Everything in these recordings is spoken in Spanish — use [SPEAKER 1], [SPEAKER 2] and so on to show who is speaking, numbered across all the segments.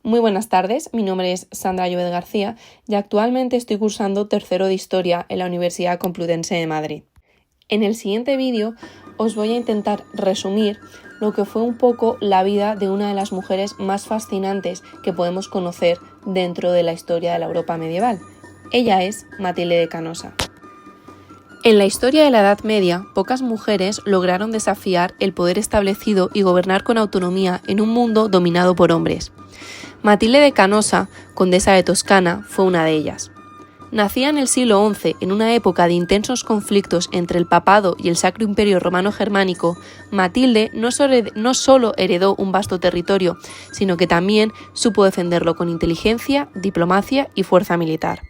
[SPEAKER 1] Muy buenas tardes, mi nombre es Sandra Llobet García y actualmente estoy cursando tercero de Historia en la Universidad Complutense de Madrid. En el siguiente vídeo os voy a intentar resumir lo que fue un poco la vida de una de las mujeres más fascinantes que podemos conocer dentro de la historia de la Europa medieval. Ella es Matilde de Canosa. En la historia de la Edad Media, pocas mujeres lograron desafiar el poder establecido y gobernar con autonomía en un mundo dominado por hombres. Matilde de Canosa, condesa de Toscana, fue una de ellas. Nacida en el siglo XI, en una época de intensos conflictos entre el papado y el Sacro Imperio Romano Germánico, Matilde no solo heredó un vasto territorio, sino que también supo defenderlo con inteligencia, diplomacia y fuerza militar.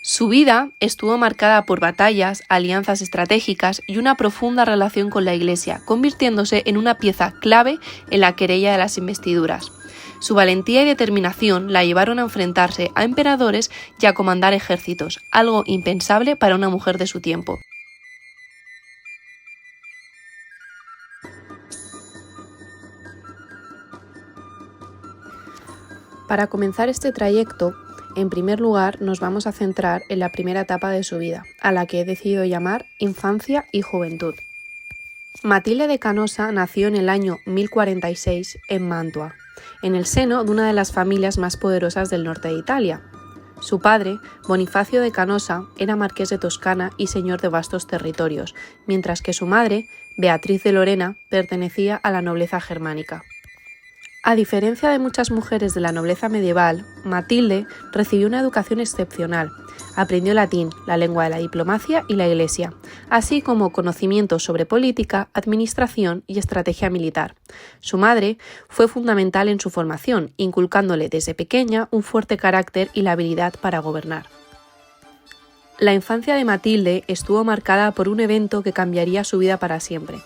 [SPEAKER 1] Su vida estuvo marcada por batallas, alianzas estratégicas y una profunda relación con la Iglesia, convirtiéndose en una pieza clave en la querella de las investiduras. Su valentía y determinación la llevaron a enfrentarse a emperadores y a comandar ejércitos, algo impensable para una mujer de su tiempo. Para comenzar este trayecto, en primer lugar nos vamos a centrar en la primera etapa de su vida, a la que he decidido llamar infancia y juventud. Matilde de Canosa nació en el año 1046 en Mantua, en el seno de una de las familias más poderosas del norte de Italia. Su padre, Bonifacio de Canosa, era marqués de Toscana y señor de vastos territorios, mientras que su madre, Beatriz de Lorena, pertenecía a la nobleza germánica. A diferencia de muchas mujeres de la nobleza medieval, Matilde recibió una educación excepcional. Aprendió latín, la lengua de la diplomacia y la Iglesia, así como conocimientos sobre política, administración y estrategia militar. Su madre fue fundamental en su formación, inculcándole desde pequeña un fuerte carácter y la habilidad para gobernar. La infancia de Matilde estuvo marcada por un evento que cambiaría su vida para siempre.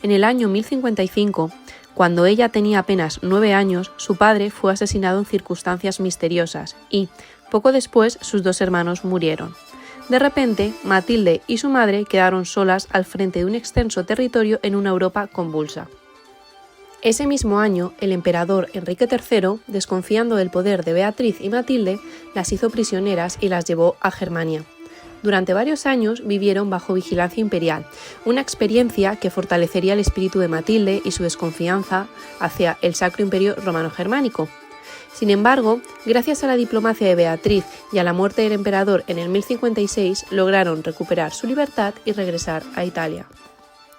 [SPEAKER 1] En el año 1055, cuando ella tenía apenas 9 años, su padre fue asesinado en circunstancias misteriosas y, poco después, sus dos hermanos murieron. De repente, Matilde y su madre quedaron solas al frente de un extenso territorio en una Europa convulsa. Ese mismo año, el emperador Enrique III, desconfiando del poder de Beatriz y Matilde, las hizo prisioneras y las llevó a Germania. Durante varios años vivieron bajo vigilancia imperial, una experiencia que fortalecería el espíritu de Matilde y su desconfianza hacia el Sacro Imperio Romano Germánico. Sin embargo, gracias a la diplomacia de Beatriz y a la muerte del emperador en el 1056, lograron recuperar su libertad y regresar a Italia.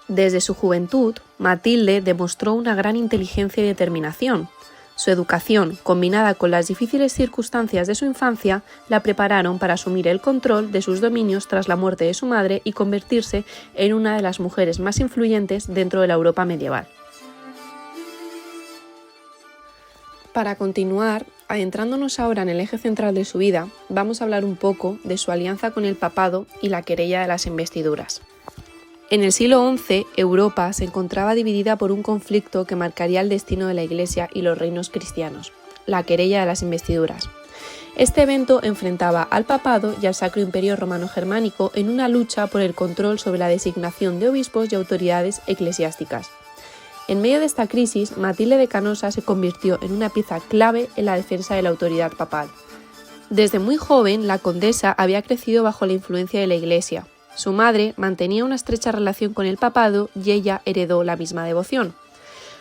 [SPEAKER 1] Desde su juventud, Matilde demostró una gran inteligencia y determinación. Su educación, combinada con las difíciles circunstancias de su infancia, la prepararon para asumir el control de sus dominios tras la muerte de su madre y convertirse en una de las mujeres más influyentes dentro de la Europa medieval. Para continuar, adentrándonos ahora en el eje central de su vida, vamos a hablar un poco de su alianza con el papado y la querella de las investiduras. En el siglo XI, Europa se encontraba dividida por un conflicto que marcaría el destino de la Iglesia y los reinos cristianos, la querella de las investiduras. Este evento enfrentaba al papado y al Sacro Imperio Romano Germánico en una lucha por el control sobre la designación de obispos y autoridades eclesiásticas. En medio de esta crisis, Matilde de Canosa se convirtió en una pieza clave en la defensa de la autoridad papal. Desde muy joven, la condesa había crecido bajo la influencia de la Iglesia. Su madre mantenía una estrecha relación con el papado y ella heredó la misma devoción.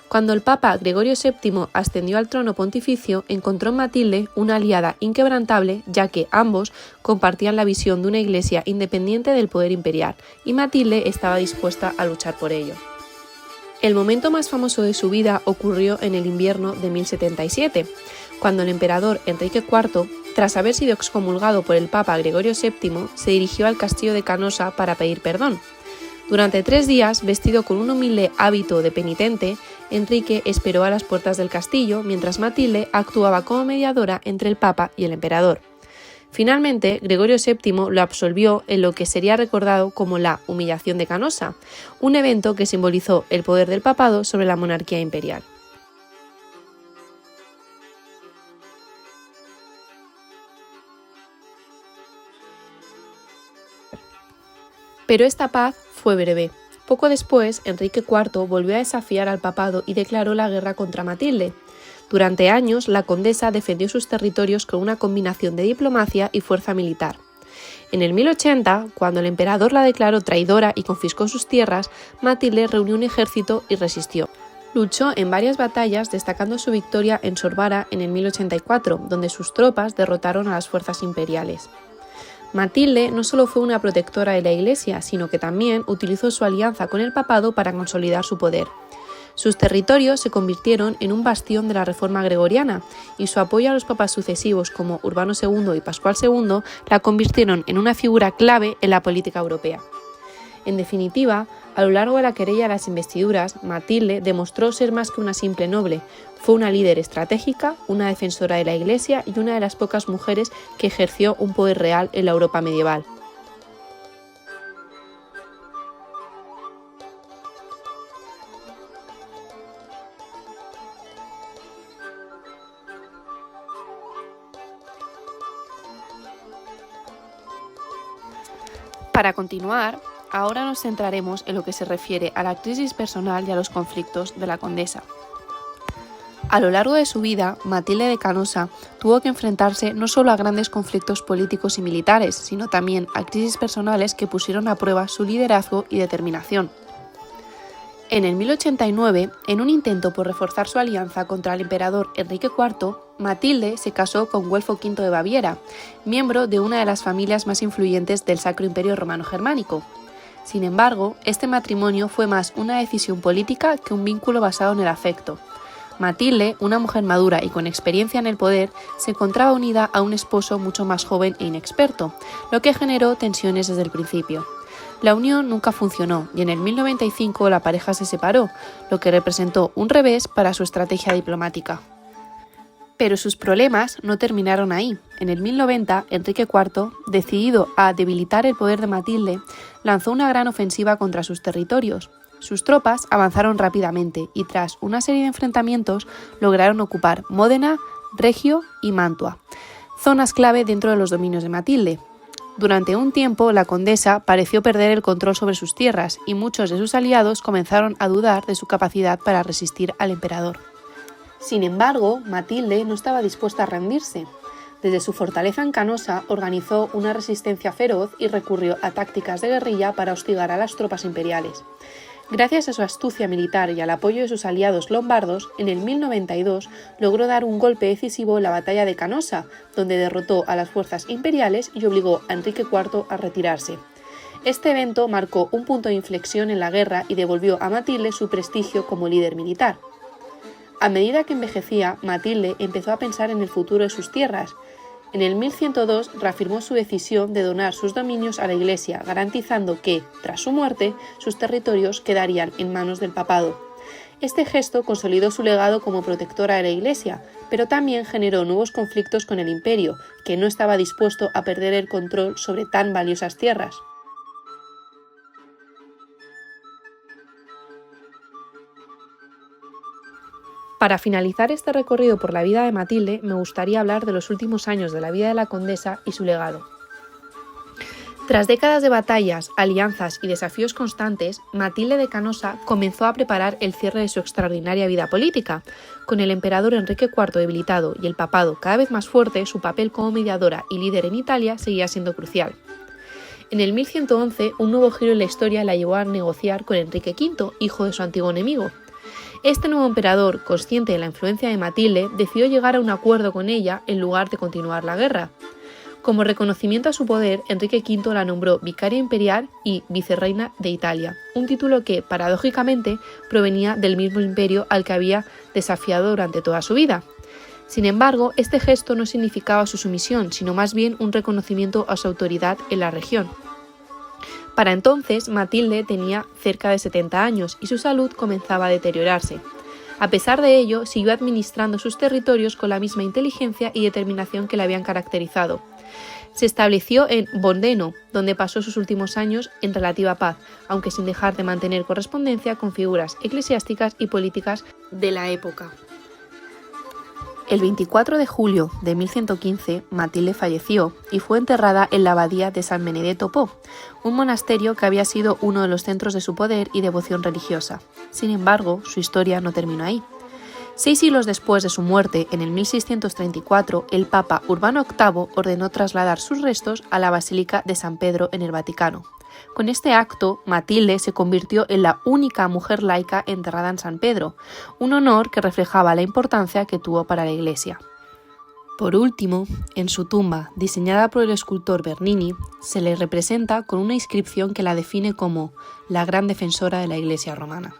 [SPEAKER 1] Cuando el papa Gregorio VII ascendió al trono pontificio, encontró en Matilde una aliada inquebrantable, ya que ambos compartían la visión de una iglesia independiente del poder imperial, y Matilde estaba dispuesta a luchar por ello. El momento más famoso de su vida ocurrió en el invierno de 1077, cuando el emperador Enrique IV, tras haber sido excomulgado por el papa Gregorio VII, se dirigió al castillo de Canosa para pedir perdón. Durante 3 días, vestido con un humilde hábito de penitente, Enrique esperó a las puertas del castillo, mientras Matilde actuaba como mediadora entre el papa y el emperador. Finalmente, Gregorio VII lo absolvió en lo que sería recordado como la humillación de Canosa, un evento que simbolizó el poder del papado sobre la monarquía imperial. Pero esta paz fue breve. Poco después, Enrique IV volvió a desafiar al papado y declaró la guerra contra Matilde. Durante años, la condesa defendió sus territorios con una combinación de diplomacia y fuerza militar. En el 1080, cuando el emperador la declaró traidora y confiscó sus tierras, Matilde reunió un ejército y resistió. Luchó en varias batallas, destacando su victoria en Sorbara en el 1084, donde sus tropas derrotaron a las fuerzas imperiales. Matilde no solo fue una protectora de la Iglesia, sino que también utilizó su alianza con el papado para consolidar su poder. Sus territorios se convirtieron en un bastión de la Reforma gregoriana, y su apoyo a los papas sucesivos como Urbano II y Pascual II la convirtieron en una figura clave en la política europea. En definitiva, a lo largo de la querella de las investiduras, Matilde demostró ser más que una simple noble. Fue una líder estratégica, una defensora de la Iglesia y una de las pocas mujeres que ejerció un poder real en la Europa medieval. Para continuar, ahora nos centraremos en lo que se refiere a la crisis personal y a los conflictos de la condesa. A lo largo de su vida, Matilde de Canosa tuvo que enfrentarse no solo a grandes conflictos políticos y militares, sino también a crisis personales que pusieron a prueba su liderazgo y determinación. En el 1089, en un intento por reforzar su alianza contra el emperador Enrique IV, Matilde se casó con Güelfo V de Baviera, miembro de una de las familias más influyentes del Sacro Imperio Romano Germánico. Sin embargo, este matrimonio fue más una decisión política que un vínculo basado en el afecto. Matilde, una mujer madura y con experiencia en el poder, se encontraba unida a un esposo mucho más joven e inexperto, lo que generó tensiones desde el principio. La unión nunca funcionó y en el 1095 la pareja se separó, lo que representó un revés para su estrategia diplomática. Pero sus problemas no terminaron ahí. En el 1090, Enrique IV, decidido a debilitar el poder de Matilde, lanzó una gran ofensiva contra sus territorios. Sus tropas avanzaron rápidamente y tras una serie de enfrentamientos lograron ocupar Módena, Regio y Mantua, zonas clave dentro de los dominios de Matilde. Durante un tiempo, la condesa pareció perder el control sobre sus tierras y muchos de sus aliados comenzaron a dudar de su capacidad para resistir al emperador. Sin embargo, Matilde no estaba dispuesta a rendirse. Desde su fortaleza en Canosa organizó una resistencia feroz y recurrió a tácticas de guerrilla para hostigar a las tropas imperiales. Gracias a su astucia militar y al apoyo de sus aliados lombardos, en el 1092 logró dar un golpe decisivo en la batalla de Canosa, donde derrotó a las fuerzas imperiales y obligó a Enrique IV a retirarse. Este evento marcó un punto de inflexión en la guerra y devolvió a Matilde su prestigio como líder militar. A medida que envejecía, Matilde empezó a pensar en el futuro de sus tierras. En el 1102 reafirmó su decisión de donar sus dominios a la Iglesia, garantizando que, tras su muerte, sus territorios quedarían en manos del papado. Este gesto consolidó su legado como protectora de la Iglesia, pero también generó nuevos conflictos con el imperio, que no estaba dispuesto a perder el control sobre tan valiosas tierras. Para finalizar este recorrido por la vida de Matilde, me gustaría hablar de los últimos años de la vida de la condesa y su legado. Tras décadas de batallas, alianzas y desafíos constantes, Matilde de Canosa comenzó a preparar el cierre de su extraordinaria vida política. Con el emperador Enrique IV debilitado y el papado cada vez más fuerte, su papel como mediadora y líder en Italia seguía siendo crucial. En el 1111, un nuevo giro en la historia la llevó a negociar con Enrique V, hijo de su antiguo enemigo. Este nuevo emperador, consciente de la influencia de Matilde, decidió llegar a un acuerdo con ella en lugar de continuar la guerra. Como reconocimiento a su poder, Enrique V la nombró vicaria imperial y vicerreina de Italia, un título que, paradójicamente, provenía del mismo imperio al que había desafiado durante toda su vida. Sin embargo, este gesto no significaba su sumisión, sino más bien un reconocimiento a su autoridad en la región. Para entonces, Matilde tenía cerca de 70 años y su salud comenzaba a deteriorarse. A pesar de ello, siguió administrando sus territorios con la misma inteligencia y determinación que la habían caracterizado. Se estableció en Bondeno, donde pasó sus últimos años en relativa paz, aunque sin dejar de mantener correspondencia con figuras eclesiásticas y políticas de la época. El 24 de julio de 1115, Matilde falleció y fue enterrada en la abadía de San Benedetto Po, un monasterio que había sido uno de los centros de su poder y devoción religiosa. Sin embargo, su historia no terminó ahí. 6 siglos después de su muerte, en el 1634, el Papa Urbano VIII ordenó trasladar sus restos a la Basílica de San Pedro en el Vaticano. Con este acto, Matilde se convirtió en la única mujer laica enterrada en San Pedro, un honor que reflejaba la importancia que tuvo para la Iglesia. Por último, en su tumba, diseñada por el escultor Bernini, se le representa con una inscripción que la define como la gran defensora de la Iglesia romana.